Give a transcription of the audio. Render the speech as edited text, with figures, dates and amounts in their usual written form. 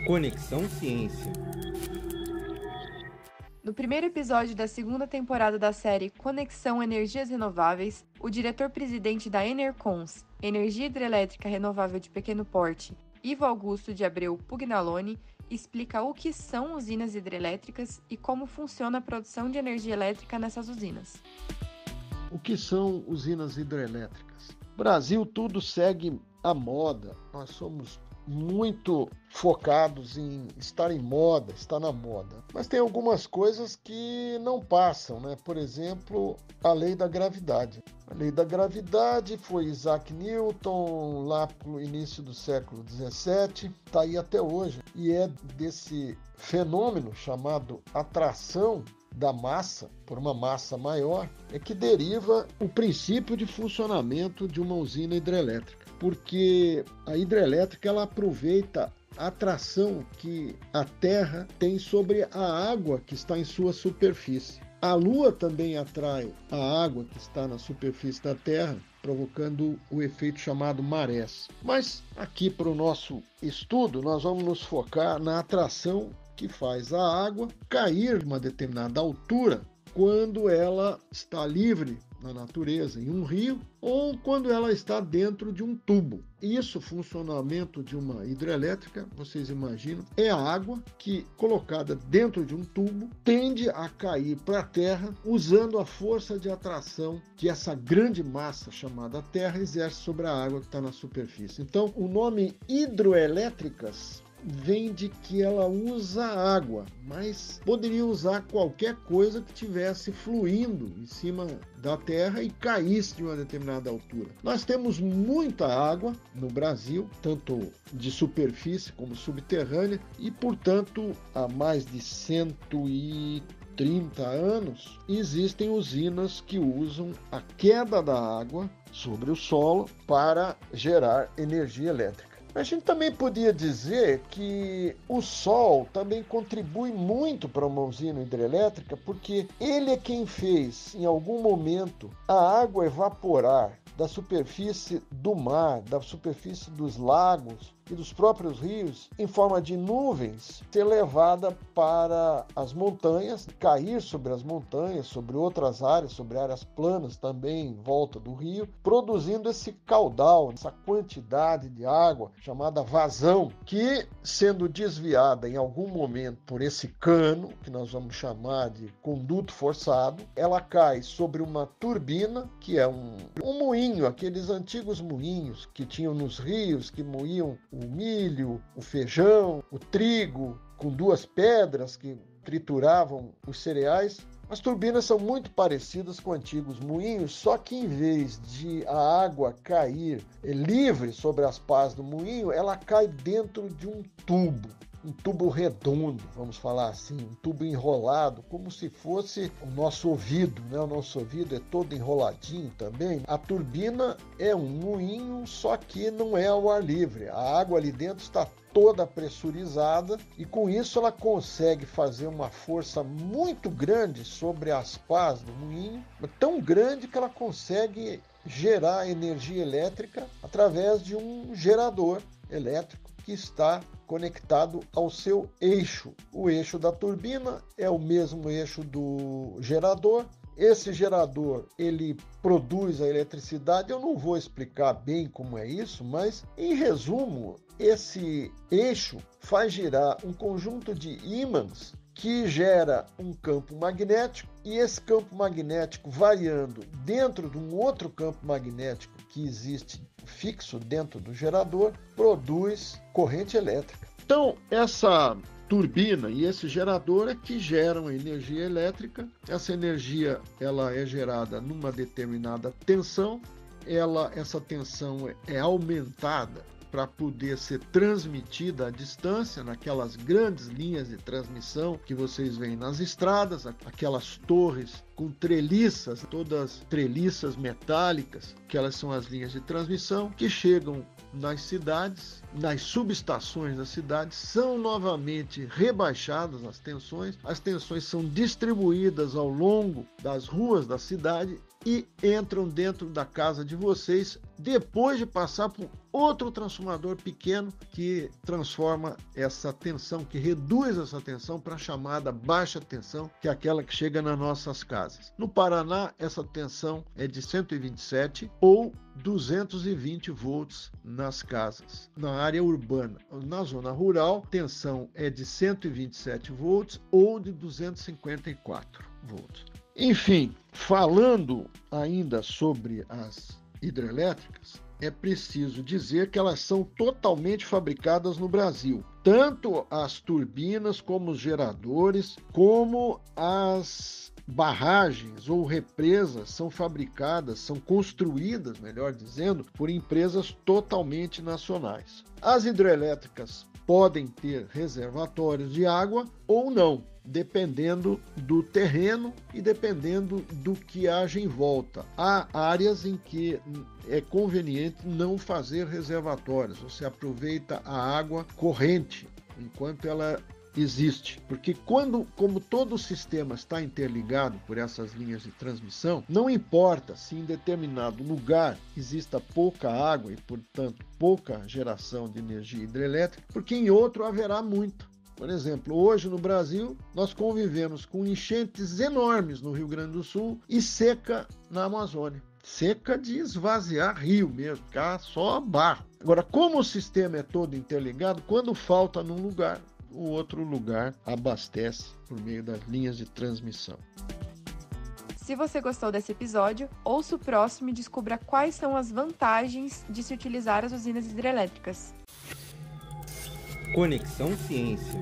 Conexão Ciência. No primeiro episódio da segunda temporada da série Conexão Energias Renováveis, o diretor-presidente da Enercons, Energia Hidrelétrica Renovável de Pequeno Porte, Ivo Augusto de Abreu Pugnalone, explica o que são usinas hidrelétricas e como funciona a produção de energia elétrica nessas usinas. O que são usinas hidrelétricas? Brasil, tudo segue a moda. Nós somos muito focados em estar em moda, estar na moda. Mas tem algumas coisas que não passam, né? Por exemplo, a lei da gravidade. A lei da gravidade foi Isaac Newton lá no início do século XVII, está aí até hoje. E é desse fenômeno chamado atração da massa por uma massa maior é que deriva o princípio de funcionamento de uma usina hidrelétrica. Porque a hidrelétrica ela aproveita a atração que a Terra tem sobre a água que está em sua superfície. A Lua também atrai a água que está na superfície da Terra, provocando o efeito chamado marés. Mas aqui para o nosso estudo, nós vamos nos focar na atração que faz a água cair de uma determinada altura quando ela está livre na natureza, em um rio, ou quando ela está dentro de um tubo. Isso, funcionamento de uma hidrelétrica, vocês imaginam, é a água que, colocada dentro de um tubo, tende a cair para a terra, usando a força de atração que essa grande massa chamada Terra exerce sobre a água que está na superfície. Então, o nome hidroelétricas vem de que ela usa água, mas poderia usar qualquer coisa que estivesse fluindo em cima da terra e caísse de uma determinada altura. Nós temos muita água no Brasil, tanto de superfície como subterrânea, e, portanto, há mais de 130 anos, existem usinas que usam a queda da água sobre o solo para gerar energia elétrica. A gente também podia dizer que o Sol também contribui muito para uma usina hidrelétrica, porque ele é quem fez, em algum momento, a água evaporar da superfície do mar, da superfície dos lagos e dos próprios rios, em forma de nuvens, ser levada para as montanhas, cair sobre as montanhas, sobre outras áreas, sobre áreas planas também em volta do rio, produzindo esse caudal, essa quantidade de água chamada vazão, que, sendo desviada em algum momento por esse cano, que nós vamos chamar de conduto forçado, ela cai sobre uma turbina, que é um moinho, aqueles antigos moinhos que tinham nos rios, que moíam o milho, o feijão, o trigo, com duas pedras que trituravam os cereais. As turbinas são muito parecidas com antigos moinhos, só que em vez de a água cair livre sobre as pás do moinho, ela cai dentro de um tubo redondo, vamos falar assim, um tubo enrolado, como se fosse o nosso ouvido, né? O nosso ouvido é todo enroladinho também. A turbina é um moinho, só que não é ao ar livre. A água ali dentro está toda pressurizada e com isso ela consegue fazer uma força muito grande sobre as pás do moinho, tão grande que ela consegue gerar energia elétrica através de um gerador elétrico que está conectado ao seu eixo. O eixo da turbina é o mesmo eixo do gerador. Esse gerador, ele produz a eletricidade. Eu não vou explicar bem como é isso, mas, em resumo, esse eixo faz girar um conjunto de ímãs que gera um campo magnético, e esse campo magnético variando dentro de um outro campo magnético que existe fixo dentro do gerador, produz corrente elétrica. Então, essa turbina e esse gerador é que geram energia elétrica. Essa energia ela é gerada numa determinada tensão, essa tensão é aumentada para poder ser transmitida à distância, naquelas grandes linhas de transmissão que vocês veem nas estradas, aquelas torres com treliças, todas treliças metálicas, que elas são as linhas de transmissão, que chegam nas cidades, nas subestações das cidades, são novamente rebaixadas as tensões são distribuídas ao longo das ruas da cidade e entram dentro da casa de vocês depois de passar por outro transformador pequeno que transforma essa tensão, que reduz essa tensão para a chamada baixa tensão, que é aquela que chega nas nossas casas. No Paraná, essa tensão é de 127 ou 220 volts nas casas. Na área urbana, na zona rural, tensão é de 127 volts ou de 254 volts. Enfim, falando ainda sobre as hidrelétricas, é preciso dizer que elas são totalmente fabricadas no Brasil. Tanto as turbinas, como os geradores, como as barragens ou represas são fabricadas, são construídas, melhor dizendo, por empresas totalmente nacionais. As hidrelétricas podem ter reservatórios de água ou não, dependendo do terreno e dependendo do que haja em volta. Há áreas em que é conveniente não fazer reservatórios, você aproveita a água corrente enquanto ela existe, porque como todo o sistema está interligado por essas linhas de transmissão, não importa se em determinado lugar exista pouca água e, portanto, pouca geração de energia hidrelétrica, porque em outro haverá muita. Por exemplo, hoje no Brasil, nós convivemos com enchentes enormes no Rio Grande do Sul e seca na Amazônia. Seca de esvaziar rio mesmo, ficar só barro. Agora, como o sistema é todo interligado, quando falta num lugar, o outro lugar abastece por meio das linhas de transmissão. Se você gostou desse episódio, ouça o próximo e descubra quais são as vantagens de se utilizar as usinas hidrelétricas. Conexão Ciência.